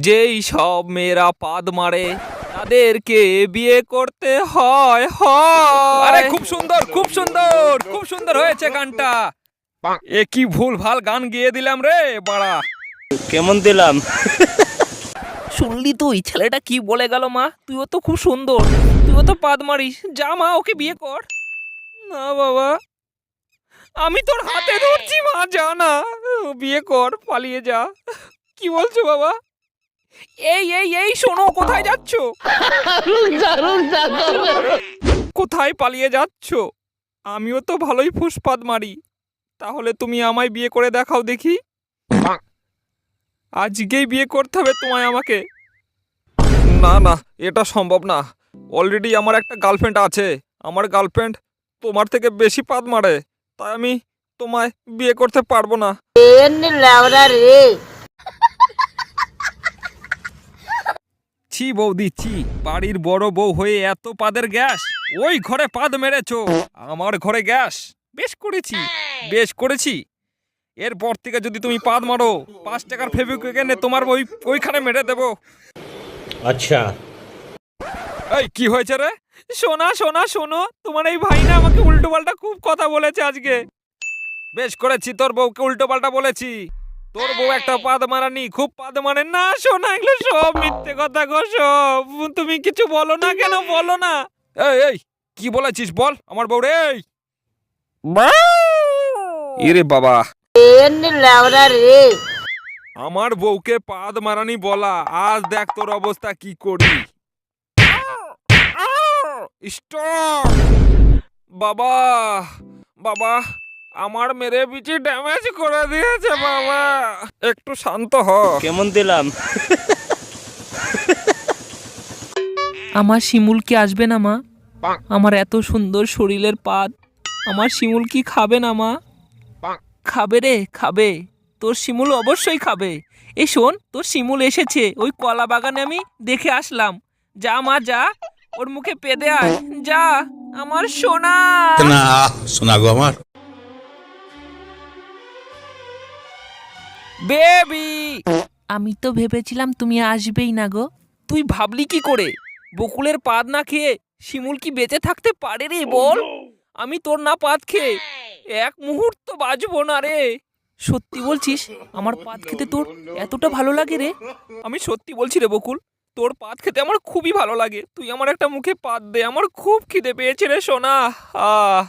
যেই সব মেয়েরা পাদ মারে তাদেরকে বিয়ে করতে হয় আরে খুব সুন্দর খুব সুন্দর খুব সুন্দর হয়েছে গানটা। এ কি ভুল ভাল গান গেয়ে দিলাম রে বাড়া। কেমন দিলাম? শুনলি তুই ছেলেটা কি বলে গেল? মা, তুইও তো খুব সুন্দর, তুইও তো পাদ মারিস, যা মা ওকে বিয়ে কর। না বাবা, আমি তোর হাতে ধরছি মা, যা না, বিয়ে কর, পালিয়ে যা। কি বলছো বাবা? এই এই এই শোনো, কোথায় যাচ্ছ? কোথায় পালিয়ে যাচ্ছ? আমিও তো ভালোই ফুসপাদ মারি, তাহলে তুমি আমায় বিয়ে করে দেখাও দেখি। আজকেই বিয়ে করতে হবে তোমায় আমাকে। না না, এটা সম্ভব না। অলরেডি আমার একটা গার্লফ্রেন্ড আছে, আমার গার্লফ্রেন্ড তোমার থেকে বেশি পাদ মারে, তাই আমি তোমায় বিয়ে করতে পারবো না। ছি বৌদি ছি, বাড়ির বড় বউ হয়ে এত পাদের গ্যাস। ওই ঘরে পাদ মেরেছো, আমার ঘরে গ্যাস। বেশ করেছি, বেশ করেছি। এরপর থেকে যদি তুমি পাদ মারো, 5 টাকার ফেভিকুইক এনে তোমার ওইখানে মেরে দেবো। আচ্ছা, এই কি হয়েছে রে? শোনা শোনা শোনো, তোমার এই ভাই না আমাকে উল্টো পাল্টা খুব কথা বলেছে আজকে। বেশ করেছি, তোর বউকে উল্টো পাল্টা বলেছি। তোর বউ একটা পাদ মারানি, খুব পাদ মারে না। শোনা, এগুলো সব মিথ্যে কথা গো সব। তুমি কিছু বলো না কেন, বলো না। এই এই কি বলেছিস বল আমার বউ রে। ইরে বাবা, আমার বউকে পাদ মারানি বলা, আজ দেখ তোর অবস্থা কি করি। স্টপ! বাবা বাবা, আমার মেরে পিঠে ড্যামেজ করে দিয়েছে বাবা, একটু শান্ত হ। কেমন দিলাম? আমার শিমুল কি আসবে না মা? আমার এত সুন্দর শরীরের পাদ, আমার শিমুল কি খাবে না মা? খাবে রে, খাবে। তোর শিমুল অবশ্যই খাবে। এই শোন, তোর শিমুল এসেছে, ওই কলা বাগানে আমি দেখে আসলাম। যা মা যা, ওর মুখে পেদে আয়, যা আমার সোনা। না শোনা গো আমার। বেবি, আমি তো ভেবেছিলাম তুমি আসবেই না গো। তুই ভাবলি কি করে? বকুলের পাদ না খেয়ে শিমুল কি বেঁচে থাকতে পারে রে বল? আমি তোর না পাদ খেয়ে এক মুহূর্ত বাঁচবো না রে। সত্যি বলছিস? আমার পাদ খেতে তোর এতটা ভালো লাগে রে? আমি সত্যি বলছি রে বকুল, তোর পাদ খেতে আমার খুবই ভালো লাগে। তুই আমার একটা মুখে পাদ দে, আমার খুব খিদে পেয়েছে রে সোনা। আহ